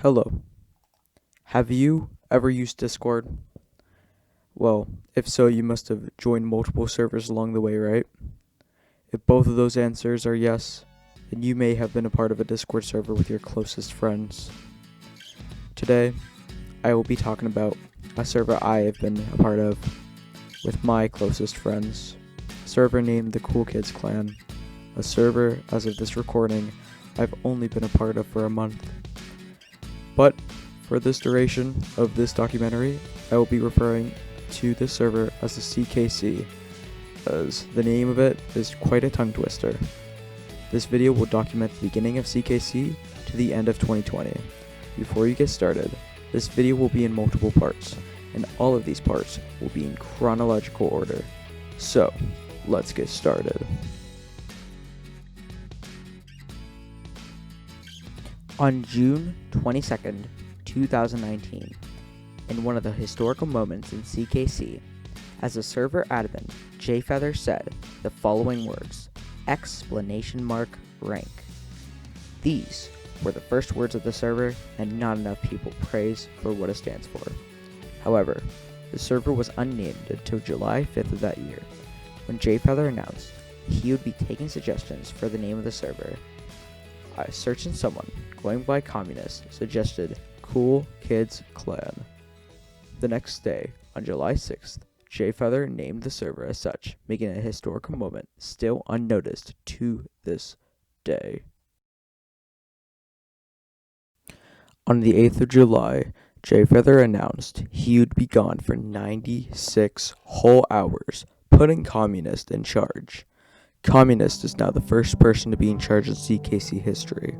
Hello. Have you ever used Discord? Well, if so, you must have joined multiple servers along the way, right? If both of those answers are yes, then you may have been a part of a Discord server with your closest friends. Today, I will be talking about a server I have been a part of with my closest friends. A server named the Cool Kids Clan. A server, as of this recording, I've only been a part of for a month. But for this duration of this documentary, I will be referring to this server as the CKC, as the name of it is quite a tongue twister. This video will document the beginning of CKC to the end of 2020. Before you get started, this video will be in multiple parts, and all of these parts will be in chronological order. So, let's get started. On June 22nd, 2019, in one of the historical moments in CKC, as a server admin, Jayfeather said the following words, ! Rank. These were the first words of the server, and not enough people praise for what it stands for. However, the server was unnamed until July 5th of that year, when Jayfeather announced he would be taking suggestions for the name of the server. A certain someone, going by communist, suggested Cool Kids Clan. The next day, on July 6th, Jayfeather named the server as such, making it a historical moment still unnoticed to this day. On the 8th of July, Jayfeather announced he would be gone for 96 whole hours, putting Communist in charge. Communist is now the first person to be in charge of CKC history.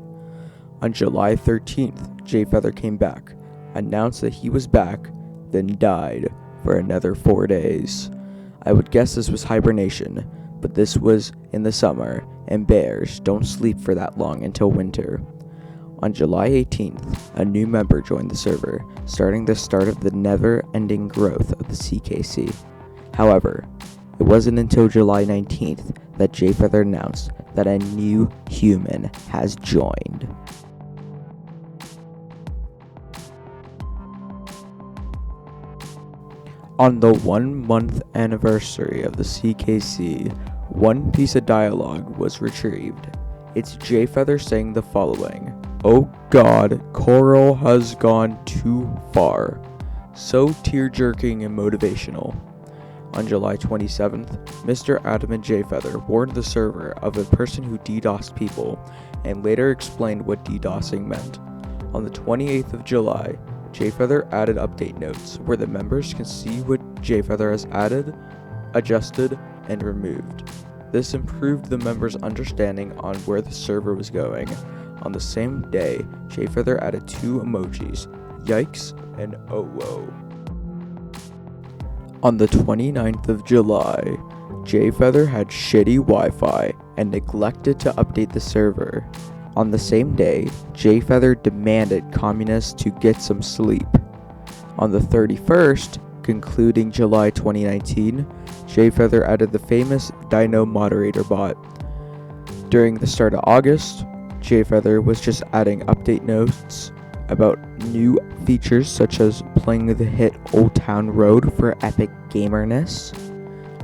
On July 13th, Jayfeather came back, announced that he was back, then died for another 4 days. I would guess this was hibernation, but this was in the summer, and bears don't sleep for that long until winter. On July 18th, a new member joined the server, starting the start of the never-ending growth of the CKC. However, it wasn't until July 19th that Jayfeather announced that a new human has joined. On the 1 month anniversary of the CKC, one piece of dialogue was retrieved. It's Jayfeather saying the following, "Oh God, Coral has gone too far." So tear-jerking and motivational. On July 27th, Mr. Admin Jayfeather warned the server of a person who DDoSed people, and later explained what DDoSing meant. On the 28th of July, Jayfeather added update notes where the members can see what Jayfeather has added, adjusted, and removed. This improved the members' understanding on where the server was going. On the same day, Jayfeather added 2 emojis, yikes and oh whoa. On the 29th of July, Jayfeather had shitty Wi-Fi and neglected to update the server. On the same day, Jayfeather demanded communists to get some sleep. On the 31st, concluding July 2019, Jayfeather added the famous Dino moderator bot. During the start of August, Jayfeather was just adding update notes about new features such as playing the hit Old Town Road for epic gamerness.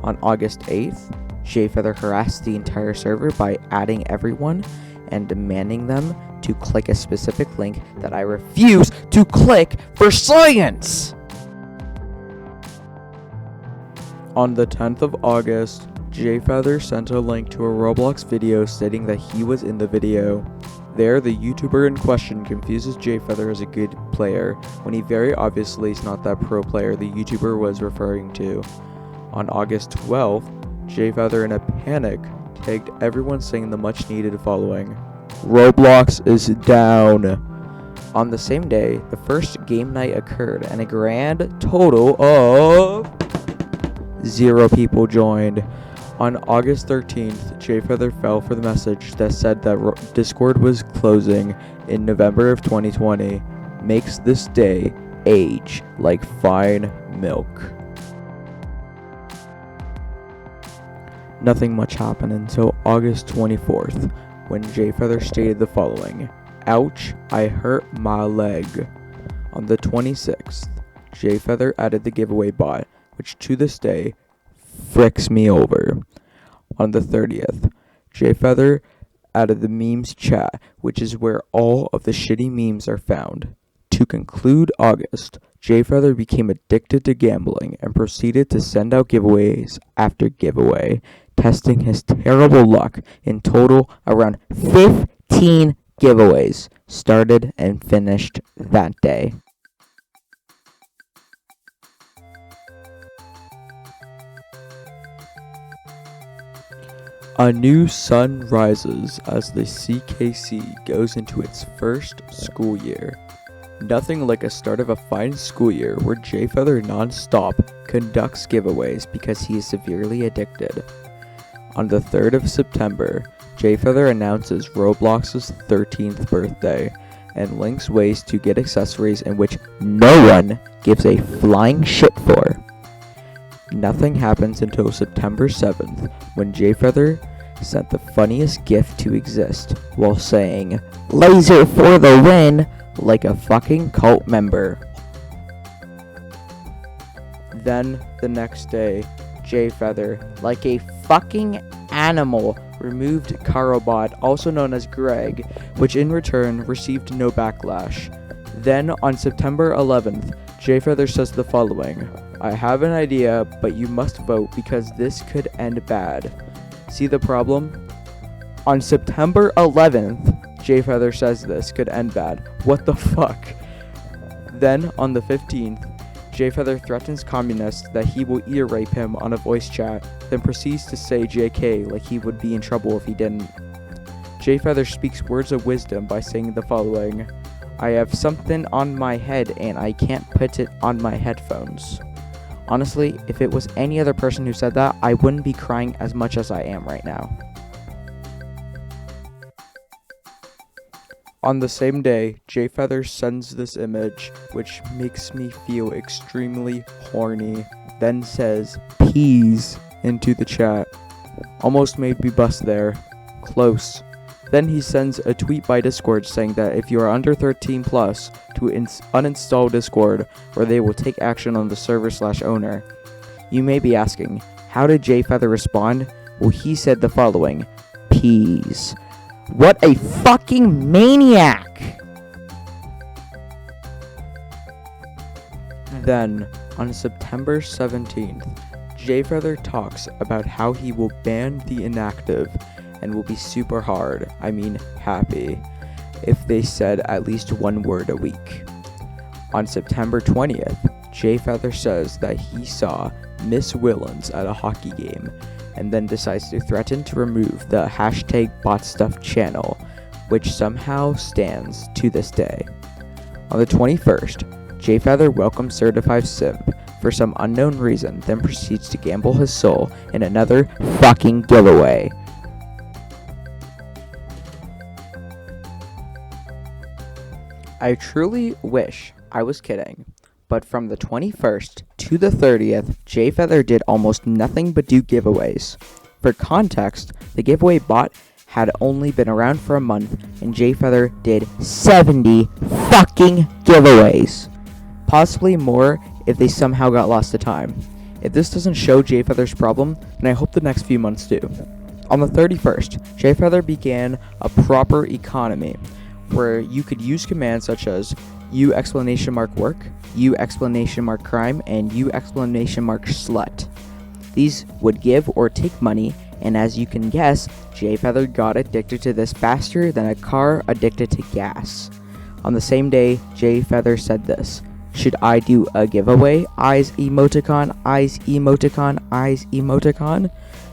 On August 8th, Jayfeather harassed the entire server by adding everyone and demanding them to click a specific link that I refuse to click for science! On the 10th of August, Jayfeather sent a link to a Roblox video stating that he was in the video. There, the YouTuber in question confuses Jayfeather as a good player, when he very obviously is not that pro player the YouTuber was referring to. On August 12th, Jayfeather in a panic tagged everyone saying the much needed following, "Roblox is down." On the same day, the first game night occurred and a grand total of 0 people joined. On August 13th, Jayfeather fell for the message that said that Discord was closing in November of 2020. Makes this day age like fine milk. Nothing much happened until August 24th, when Jayfeather stated the following, Ouch, I hurt my leg. On the 26th, Jayfeather added the giveaway bot, which to this day fricks me over. On the 30th, Jayfeather added the memes chat, which is where all of the shitty memes are found. To conclude August, Jayfeather became addicted to gambling and proceeded to send out giveaways after giveaway, testing his terrible luck. In total, around 15 giveaways started and finished that day. A new sun rises as the CKC goes into its first school year. Nothing like a start of a fine school year where Jayfeather non-stop conducts giveaways because he is severely addicted. On the 3rd of September, Jayfeather announces Roblox's 13th birthday and links ways to get accessories in which no one gives a flying shit for. Nothing happens until September 7th when Jayfeather sent the funniest gift to exist while saying, "Laser for the win," like a fucking cult member. Then, the next day, Jayfeather, like a fucking animal, removed Carobot, also known as Greg, which in return received no backlash. Then, on September 11th, Jayfeather says the following, "I have an idea, but you must vote because this could end bad." See the problem? On September 11th, Jayfeather says this could end bad. What the fuck? Then, on the 15th, Jayfeather threatens communists that he will ear rape him on a voice chat, then proceeds to say JK like he would be in trouble if he didn't. Jayfeather speaks words of wisdom by saying the following, "I have something on my head and I can't put it on my headphones." Honestly, if it was any other person who said that, I wouldn't be crying as much as I am right now. On the same day, Jayfeather sends this image, which makes me feel extremely horny, then says, "Peas," into the chat. Almost made me bust there. Close. Then he sends a tweet by Discord saying that if you are under 13 plus, to uninstall Discord, or they will take action on the server/owner. You may be asking, how did Jayfeather respond? Well, he said the following, "Peas." What a fucking maniac! Then, on September 17th, Jayfeather talks about how he will ban the inactive and will be super hard, happy, if they said at least one word a week. On September 20th, Jayfeather says that he saw Miss Willens at a hockey game and then decides to threaten to remove the #BotStuff channel, which somehow stands to this day. On the 21st, Jayfeather welcomes Certified Simp for some unknown reason, then proceeds to gamble his soul in another fucking giveaway. I truly wish I was kidding, but from the 21st to the 30th, Jayfeather did almost nothing but do giveaways. For context, the giveaway bot had only been around for a month, and Jayfeather did 70 fucking giveaways. Possibly more if they somehow got lost to time. If this doesn't show Jayfeather's problem, then I hope the next few months do. On the 31st, Jayfeather began a proper economy, where you could use commands such as !work, !crime, and !slut. These would give or take money, and as you can guess, Jayfeather got addicted to this faster than a car addicted to gas. On the same day, Jayfeather said this, "Should I do a giveaway? Eyes emoticon, eyes emoticon, eyes emoticon."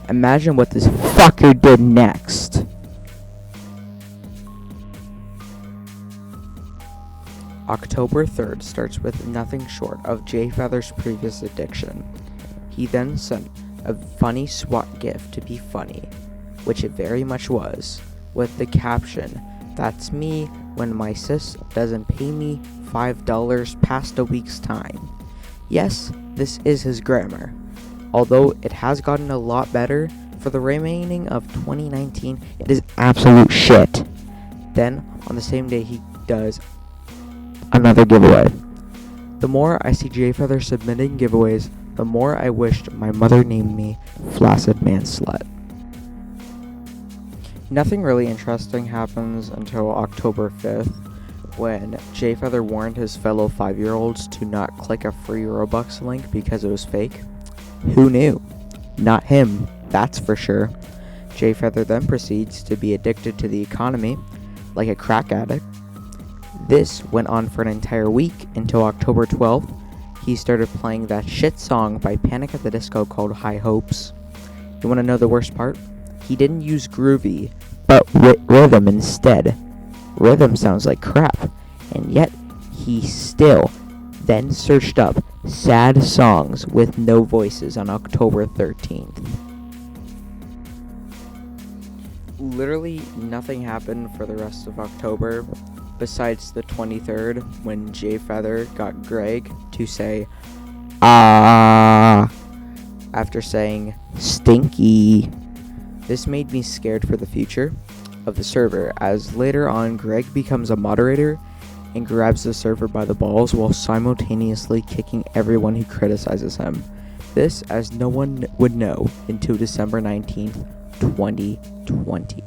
Imagine what this fucker did next. October 3rd starts with nothing short of Jayfeather's previous addiction. He then sent a funny SWAT gift to be funny, which it very much was, with the caption, "That's me when my sis doesn't pay me $5 past a week's time." Yes, this is his grammar. Although it has gotten a lot better, for the remaining of 2019, it is absolute shit. Then, on the same day, he does another giveaway. The more I see Jayfeather submitting giveaways, the more I wished my mother named me Flaccid Man Slut. Nothing really interesting happens until October 5th, when Jayfeather warned his fellow 5-year-olds to not click a free Robux link because it was fake. Who knew? Not him, that's for sure. Jayfeather then proceeds to be addicted to the economy, like a crack addict. This went on for an entire week until October 12th. He started playing that shit song by Panic at the Disco called High Hopes. You want to know the worst part? He didn't use groovy, but rhythm instead. Rhythm sounds like crap, and yet he still then searched up sad songs with no voices on October 13th. Literally nothing happened for the rest of October, besides the 23rd, when Jayfeather got Greg to say, "Ah," after saying, "stinky." This made me scared for the future of the server, as later on Greg becomes a moderator and grabs the server by the balls while simultaneously kicking everyone who criticizes him. This, as no one would know until December 19th, 2020.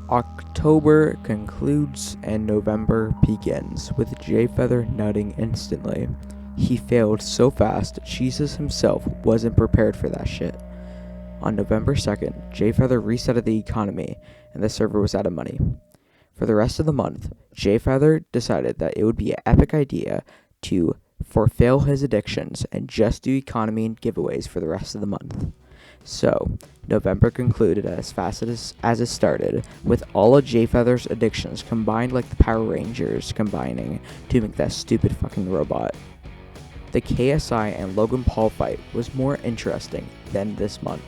October concludes and November begins, with Jayfeather nutting instantly. He failed so fast, Jesus himself wasn't prepared for that shit. On November 2nd, Jayfeather resetted the economy, and the server was out of money. For the rest of the month, Jayfeather decided that it would be an epic idea to forfeit his addictions and just do economy and giveaways for the rest of the month. So, November concluded as fast as it started, with all of Jayfeather's addictions combined like the Power Rangers combining to make that stupid fucking robot. The KSI and Logan Paul fight was more interesting than this month.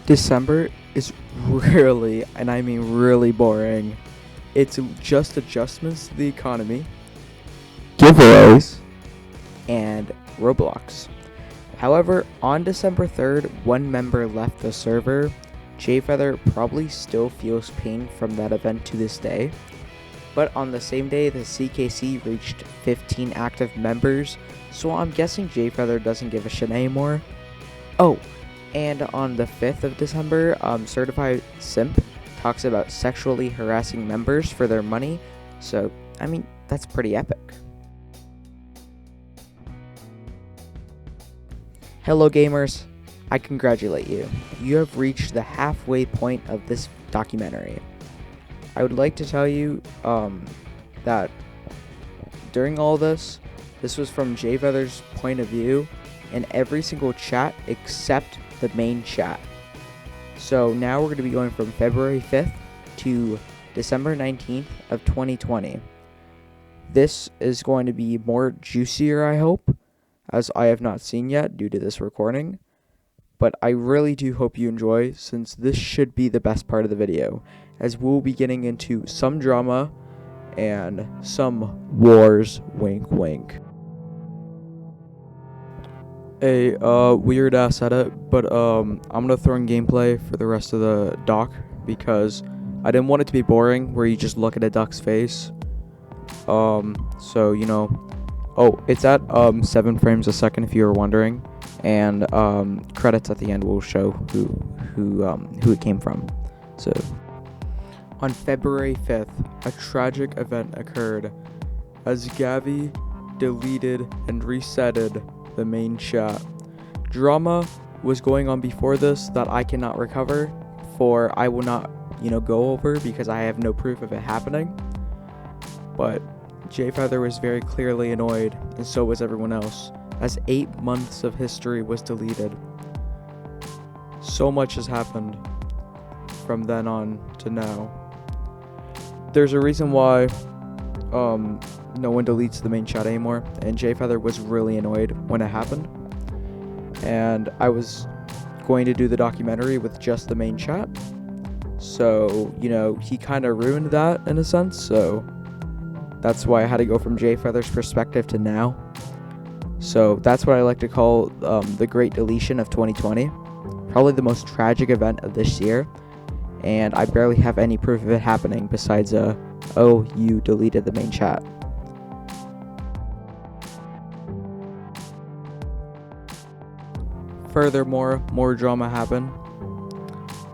December is really, and I mean really boring. It's just adjustments to the economy, giveaways, and Roblox. However, on December 3rd, one member left the server. Jayfeather probably still feels pain from that event to this day. But on the same day, the CKC reached 15 active members, so I'm guessing Jayfeather doesn't give a shit anymore. Oh, and on the 5th of December, Certified Simp talks about sexually harassing members for their money, so, I mean, that's pretty epic. Hello gamers, I congratulate you. You have reached the halfway point of this documentary. I would like to tell you that during all this was from Jayfeather's point of view in every single chat except the main chat. So now we're going to be going from February 5th to December 19th of 2020. This is going to be more juicier, I hope, as I have not seen yet due to this recording. But I really do hope you enjoy, since this should be the best part of the video, as we'll be getting into some drama and some wars, wink wink. A weird ass edit, but I'm gonna throw in gameplay for the rest of the doc because I didn't want it to be boring where you just look at a duck's face. So you know, oh, it's at 7 frames a second if you were wondering, and credits at the end will show who it came from. So on February 5th, a tragic event occurred as Gavi deleted and resetted the main chat. Drama was going on before this that I cannot recover, for I will not, go over because I have no proof of it happening. But Jayfeather was very clearly annoyed, and so was everyone else, as 8 months of history was deleted. So much has happened from then on to now. There's a reason why no one deletes the main chat anymore, and Jayfeather was really annoyed when it happened. And I was going to do the documentary with just the main chat, so, he kind of ruined that in a sense, so that's why I had to go from Jayfeather's perspective to now. So that's what I like to call the great deletion of 2020. probably the most tragic event of this year, and I barely have any proof of it happening besides oh, you deleted the main chat. Furthermore, more drama happened.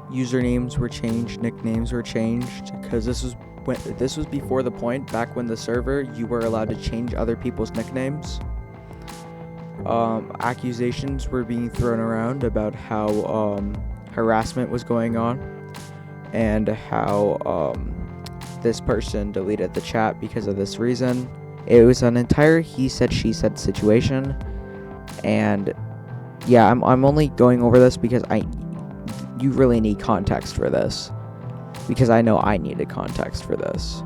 Usernames were changed, nicknames were changed, because this was before the point back when the server you were allowed to change other people's nicknames. Accusations were being thrown around about how harassment was going on, and how this person deleted the chat because of this reason. It was an entire he said she said situation, and yeah, I'm only going over this because you really need context for this, because I know I needed context for this.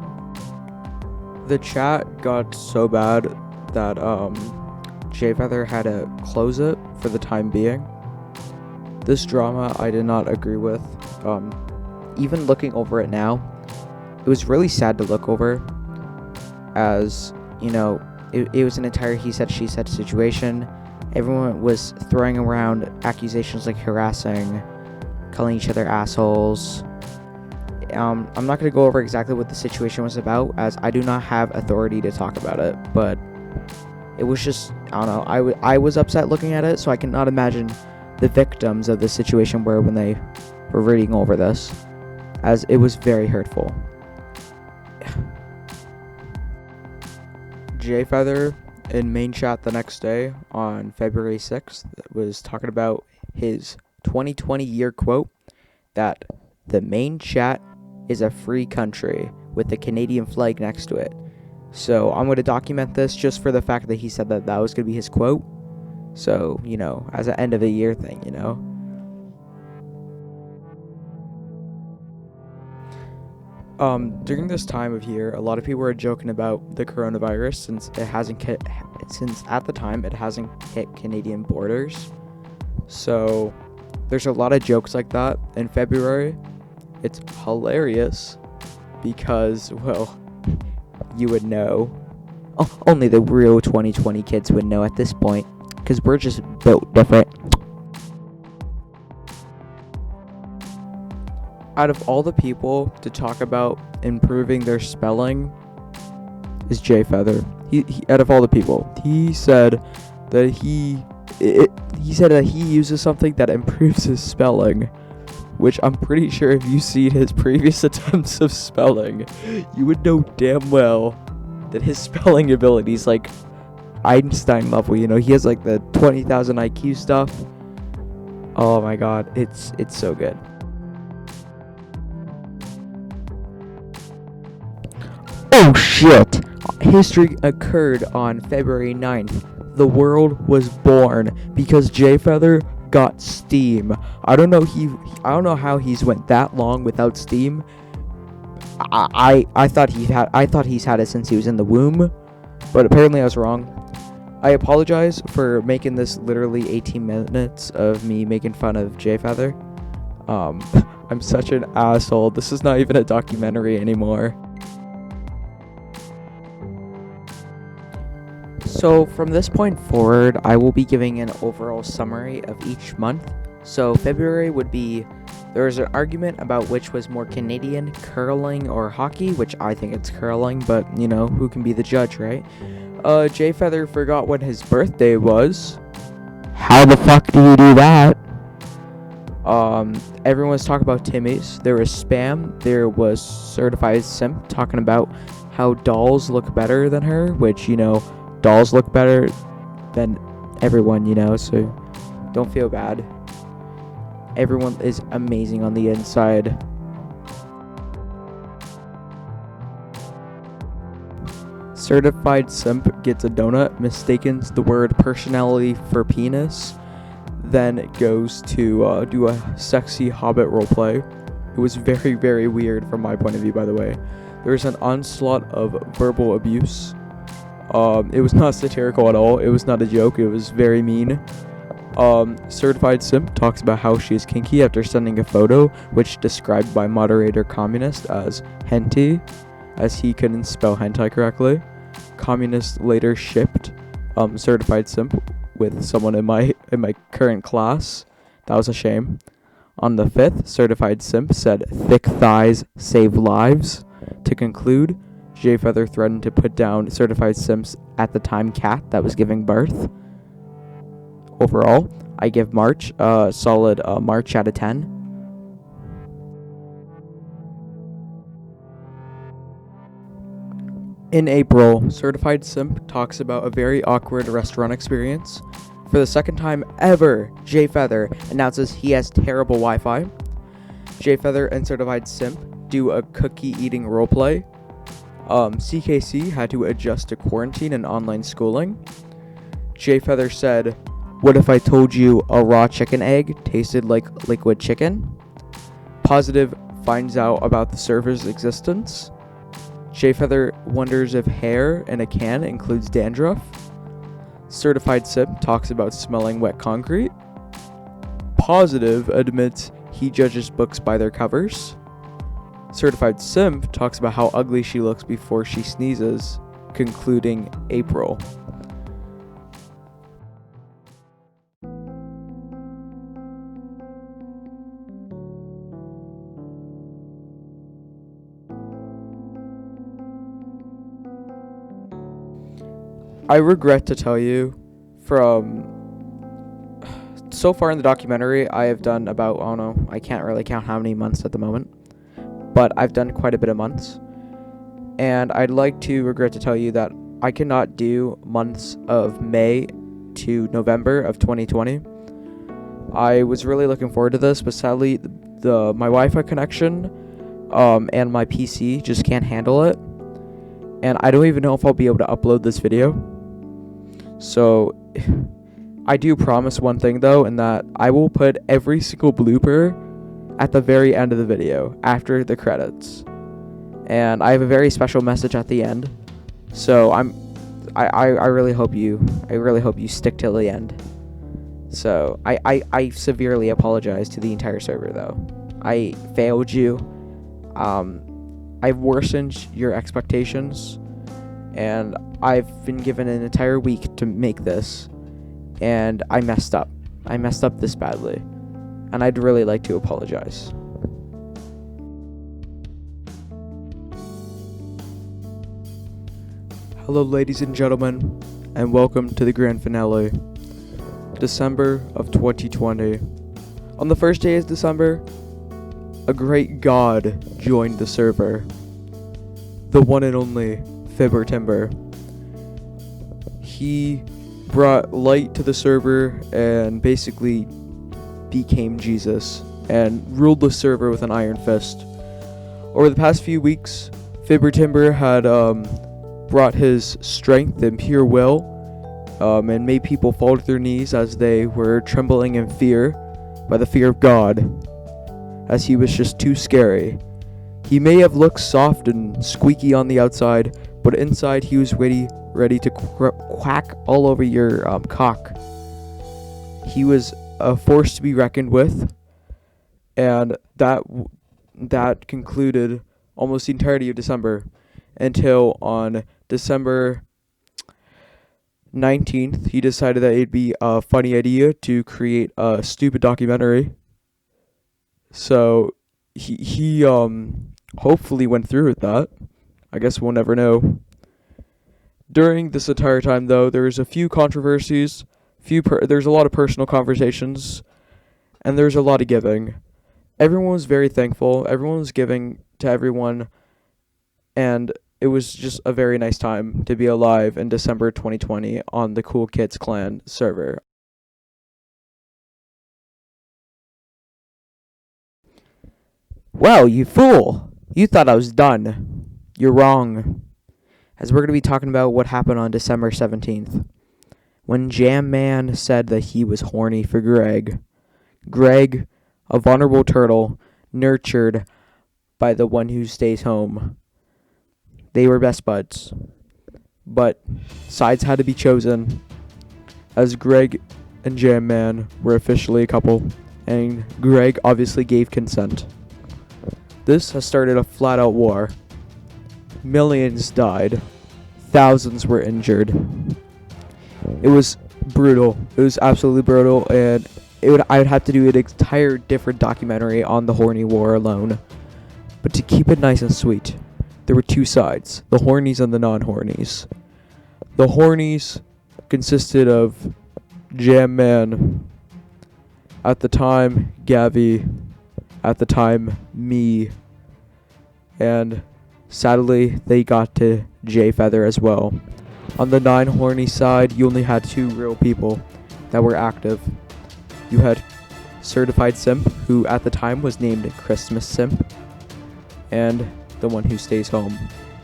The chat got so bad that Jayfeather had to close it for the time being. This drama I did not agree with. Even looking over it now, it was really sad to look over, as you know, it was an entire he said she said situation. Everyone was throwing around accusations like harassing, calling each other assholes. I'm not going to go over exactly what the situation was about, as I do not have authority to talk about it, but it was just, I don't know, I was upset looking at it, so I cannot imagine the victims of the situation were when they were reading over this, as it was very hurtful. Jayfeather in main chat the next day on February 6th was talking about his 2020 year quote that the main chat is a free country with the Canadian flag next to it. So I'm going to document this just for the fact that he said that was going to be his quote. So, you know, as an end of the year thing, you know. During this time of year, a lot of people are joking about the coronavirus since at the time it hasn't hit Canadian borders. So there's a lot of jokes like that in February. It's hilarious because, well, you would know. Only the real 2020 kids would know at this point, because we're just built different. Out of all the people to talk about improving their spelling is Jayfeather. He out of all the people, he said that he uses something that improves his spelling, which I'm pretty sure if you see his previous attempts of spelling, you would know damn well that his spelling ability is like Einstein level. You know, he has like the 20,000 IQ stuff. Oh my god, it's so good. Oh shit! History occurred on February 9th. The world was born because Jayfeather got Steam. I don't know how he's went that long without Steam. I thought he's had it since he was in the womb, but apparently I was wrong. I apologize for making this literally 18 minutes of me making fun of Jayfeather. I'm such an asshole. This is not even a documentary anymore. So from this point forward, I will be giving an overall summary of each month. So February would be, there was an argument about which was more Canadian, curling or hockey, which I think it's curling, but you know, who can be the judge, right? Jayfeather forgot when his birthday was. How the fuck do you do that? Everyone was talking about Timmy's. There was spam. There was certified simp talking about how dolls look better than her, which, you know, dolls look better than everyone, you know, so don't feel bad. Everyone is amazing on the inside. Certified simp gets a donut, mistakes the word personality for penis, then goes to do a sexy hobbit roleplay. It was very, very weird from my point of view, by the way. There was an onslaught of verbal abuse. It was not satirical at all. It was not a joke. It was very mean. Certified simp talks about how she is kinky after sending a photo, which described by moderator communist as hentai, as he couldn't spell hentai correctly. Communist later shipped certified simp with someone in my current class That was a shame. On the 5th, Certified Simp said, "Thick thighs save lives." To conclude, Jayfeather threatened to put down Certified Simp's at the time cat that was giving birth. Overall, I give March a solid March out of 10. In April, Certified Simp talks about a very awkward restaurant experience. For the second time ever, Jayfeather announces he has terrible Wi-Fi. Jayfeather and Certified Simp do a cookie eating roleplay. CKC had to adjust to quarantine and online schooling. Jayfeather said, "What if I told you a raw chicken egg tasted like liquid chicken?" Positive finds out about the server's existence. Jayfeather wonders if hair in a can includes dandruff. Certified Simp talks about smelling wet concrete. Positive admits he judges books by their covers. Certified Simp talks about how ugly she looks before she sneezes, concluding April. I regret to tell you, from so far in the documentary, I have done about, I can't really count how many months at the moment, but I've done quite a bit of months. And I'd like to regret to tell you that I cannot do months of May to November of 2020. I was really looking forward to this, but sadly, my Wi-Fi connection and my PC just can't handle it. And I don't even know if I'll be able to upload this video. So, I do promise one thing though, and that I will put every single blooper at the very end of the video, after the credits. And I have a very special message at the end. So I really hope you stick till the end. So I severely apologize to the entire server though. I failed you. I've worsened your expectations, and I've been given an entire week to make this, and I messed up. I messed up this badly, and I'd really like to apologize. Hello, ladies and gentlemen, and welcome to the grand finale. December of 2020. On the first day of December, a great god joined the server. The one and only FibberTimber. He brought light to the server and basically became Jesus and ruled the server with an iron fist. Over the past few weeks, FibberTimber had brought his strength and pure will and made people fall to their knees as they were trembling in fear by the fear of God, as he was just too scary. He may have looked soft and squeaky on the outside, but inside he was ready to quack all over your cock. He was a force to be reckoned with, and that concluded almost the entirety of December, until on December 19th, he decided that it'd be a funny idea to create a stupid documentary. So he hopefully went through with that. I guess we'll never know. During this entire time, though, there was a few controversies, there's a lot of personal conversations, and there's a lot of giving. Everyone was very thankful. Everyone was giving to everyone, and it was just a very nice time to be alive in December 2020 on the Cool Kids Clan server. Well, you fool! You thought I was done. You're wrong. As we're going to be talking about what happened on December 17th. When Jam Man said that he was horny for Greg. Greg, a vulnerable turtle, nurtured by the one who stays home. They were best buds. But sides had to be chosen, as Greg and Jam Man were officially a couple, and Greg obviously gave consent. This has started a flat-out war. Millions died. Thousands were injured. It was brutal. It was absolutely brutal, and I would have to do an entire different documentary on the Horny War alone. But to keep it nice and sweet, there were two sides, the hornies and the non-hornies. The hornies consisted of Jam Man, at the time Gavi, at the time me, and sadly they got to Jayfeather as well. On the non-horny side, you only had two real people that were active. You had Certified Simp, who at the time was named Christmas Simp, and the one who stays home,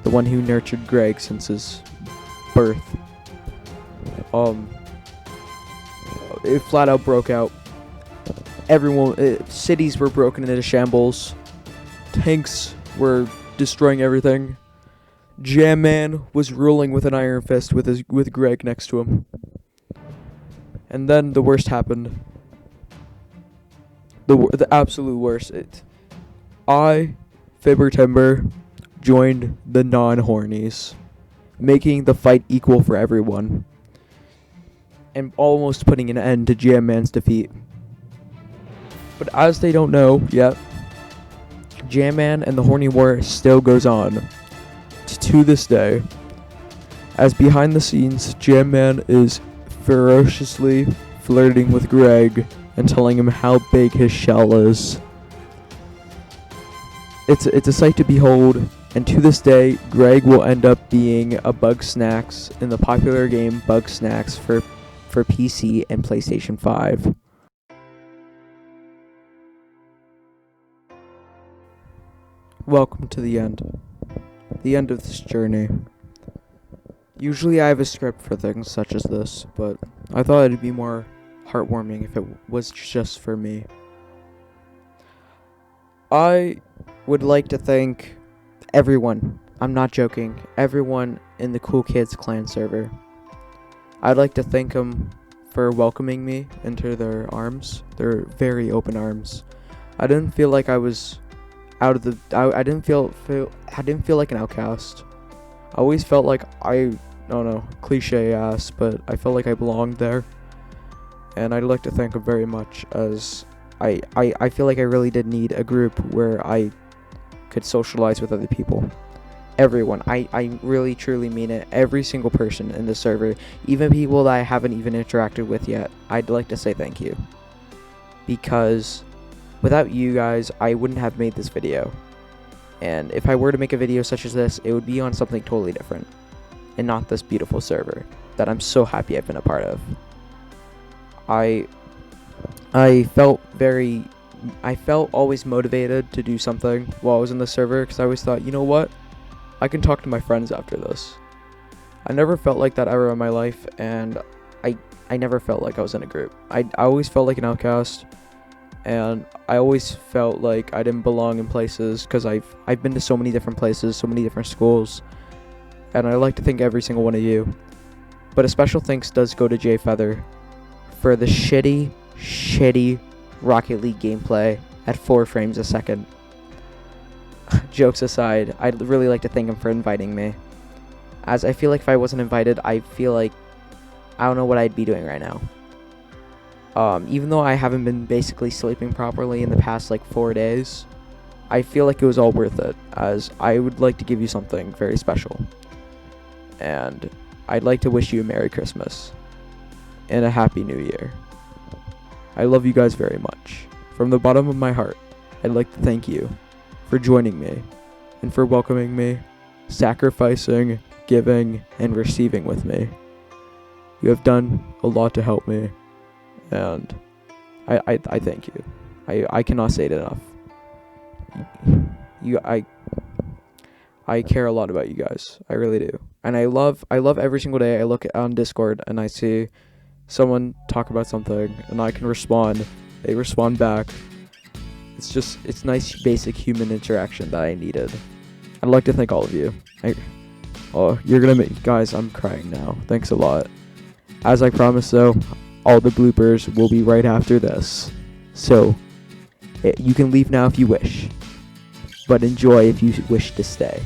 the one who nurtured Greg since his birth. It flat out broke out. Cities were broken into shambles. Tanks were destroying everything. Jam Man was ruling with an iron fist with Greg next to him. And then the worst happened. The absolute worst. FibberTimber, joined the non-hornies, making the fight equal for everyone, and almost putting an end to Jam Man's defeat. But as they don't know yet, Jam Man and the Horny War still goes on to this day, as behind the scenes, Jam Man is ferociously flirting with Greg and telling him how big his shell is. It's a sight to behold, and to this day, Greg will end up being a Bug Snacks in the popular game Bug Snacks for PC and PlayStation 5. Welcome to the end of this journey. Usually I have a script for things such as this, but I thought it'd be more heartwarming if it was just for me. I would like to thank everyone, I'm not joking, everyone in the Cool Kids Clan server. I'd like to thank them for welcoming me into their arms, their very open arms. I didn't feel like I was out of the, I didn't feel like an outcast. I always felt like cliche ass, but I felt like I belonged there. And I'd like to thank them very much, as I feel like I really did need a group where I could socialize with other people. Everyone, I really truly mean it, every single person in the server, even people that I haven't even interacted with yet, I'd like to say thank you. Because without you guys, I wouldn't have made this video. And if I were to make a video such as this, it would be on something totally different, and not this beautiful server that I'm so happy I've been a part of. I felt always motivated to do something while I was in the server, because I always thought, you know what, I can talk to my friends after this. I never felt like that ever in my life, and I never felt like I was in a group. I always felt like an outcast, and I always felt like I didn't belong in places, because I've been to so many different places, so many different schools, and I'd like to thank every single one of you. But a special thanks does go to Jayfeather for the shitty Rocket League gameplay at 4 frames a second. Jokes aside, I'd really like to thank him for inviting me, as I feel like if I wasn't invited, I feel like I don't know what I'd be doing right now. Even though I haven't been basically sleeping properly in the past 4 days, I feel like it was all worth it, as I would like to give you something very special. And I'd like to wish you a Merry Christmas and a Happy New Year. I love you guys very much. From the bottom of my heart, I'd like to thank you for joining me and for welcoming me, sacrificing, giving, and receiving with me. You have done a lot to help me, and I thank you. I cannot say it enough. I care a lot about you guys. I really do. And I love every single day I look on Discord and I see someone talk about something and I can respond. They respond back. It's nice basic human interaction that I needed. I'd like to thank all of you. Guys, I'm crying now. Thanks a lot. As I promised though, all the bloopers will be right after this. So, you can leave now if you wish, but enjoy if you wish to stay.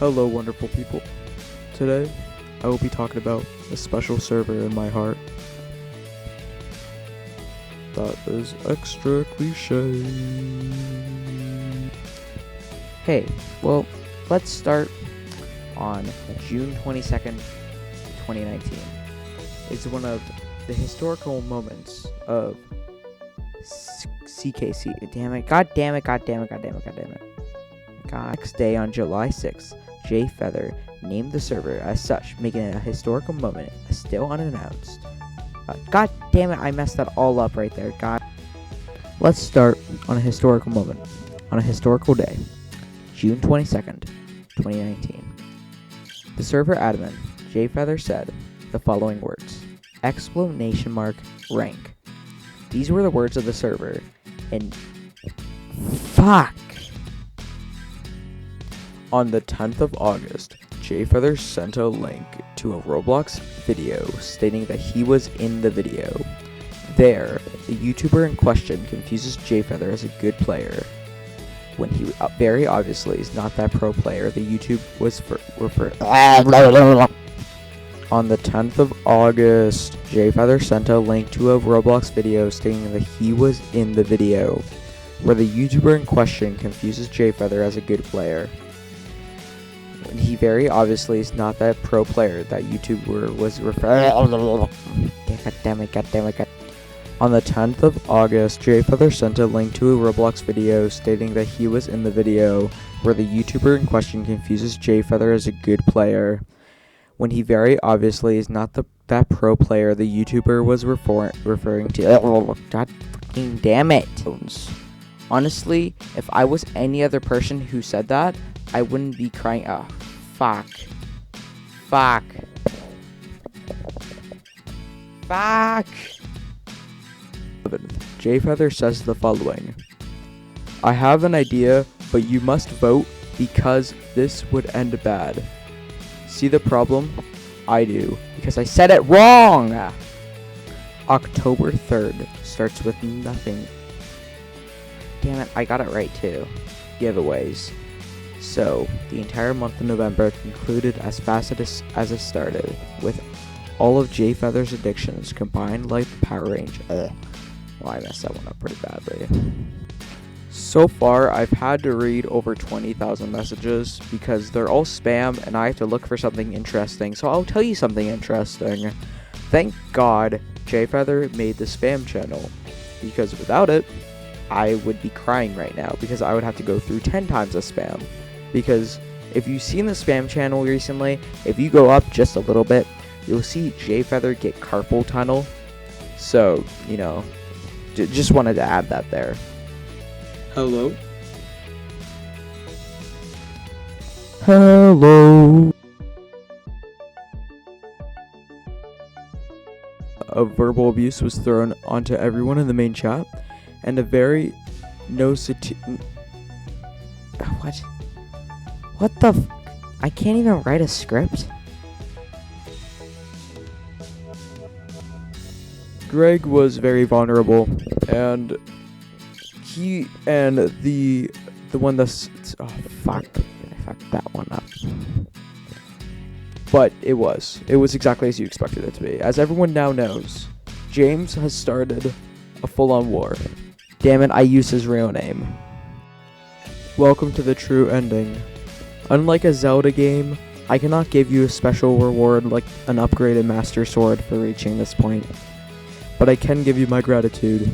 Hello, wonderful people. Today, I will be talking about a special server in my heart. That is extra cliche. Hey, well, let's start on June 22nd, 2019. It's one of the historical moments of CKC. Damn it. God damn it. Next day on July 6th, Jayfeather named the server as such, making it a historical moment, still unannounced. God damn it, I messed that all up right there. God. Let's start on a historical moment, on a historical day, June 22nd, 2019. The server admin, Jayfeather, said the following words: ! Rank. These were the words of the server, and fuck. On the 10th of August, Jayfeather sent a link to a Roblox video stating that he was in the video. There, the YouTuber in question confuses Jayfeather as a good player, when he very obviously is not that pro player the YouTube was referring. On the 10th of August, Jayfeather sent a link to a Roblox video stating that he was in the video, where the YouTuber in question confuses Jayfeather as a good player. He very obviously is not that pro player that YouTuber was referring. God damn it. On the 10th of August, Jayfeather sent a link to a Roblox video stating that he was in the video, where the YouTuber in question confuses Jayfeather as a good player, when he very obviously is not that pro player the YouTuber was referring to. God fucking damn it. Honestly, if I was any other person who said that, I wouldn't be crying. Oh, fuck. Jayfeather says the following: I have an idea, but you must vote because this would end bad. See the problem? I do, because I said it wrong! October 3rd starts with nothing. Damn it, I got it right too. Giveaways. So, the entire month of November concluded as fast as it started, with all of Jayfeather's addictions combined like the Power Ranger. Well, I messed that one up pretty badly. So far, I've had to read over 20,000 messages because they're all spam and I have to look for something interesting. So I'll tell you something interesting. Thank God Jayfeather made the spam channel, because without it, I would be crying right now because I would have to go through 10 times the spam. Because if you've seen the spam channel recently, if you go up just a little bit, you'll see Jayfeather get carpal tunnel. So, just wanted to add that there. Hello? Verbal abuse was thrown onto everyone in the main chat, and a very What the I can't even write a script? Greg was very vulnerable, and he and the one that's I fucked that one up. But it was exactly as you expected it to be. As everyone now knows, James has started a full-on war. Damn it, I used his real name. Welcome to the true ending. Unlike a Zelda game, I cannot give you a special reward like an upgraded Master Sword for reaching this point. But I can give you my gratitude,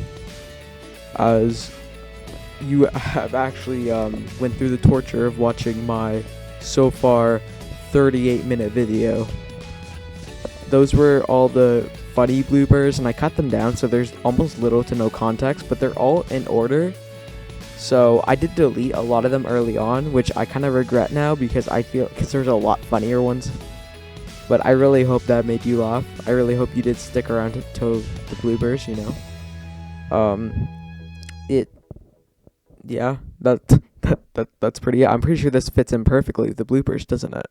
as you have actually went through the torture of watching my, so far, 38-minute video. Those were all the funny bloopers, and I cut them down so there's almost little to no context, but they're all in order. So I did delete a lot of them early on, which I kind of regret now because there's a lot funnier ones. But I really hope that made you laugh. I really hope you did stick around to the bloopers, Yeah, that's pretty. I'm pretty sure this fits in perfectly with the bloopers, doesn't it?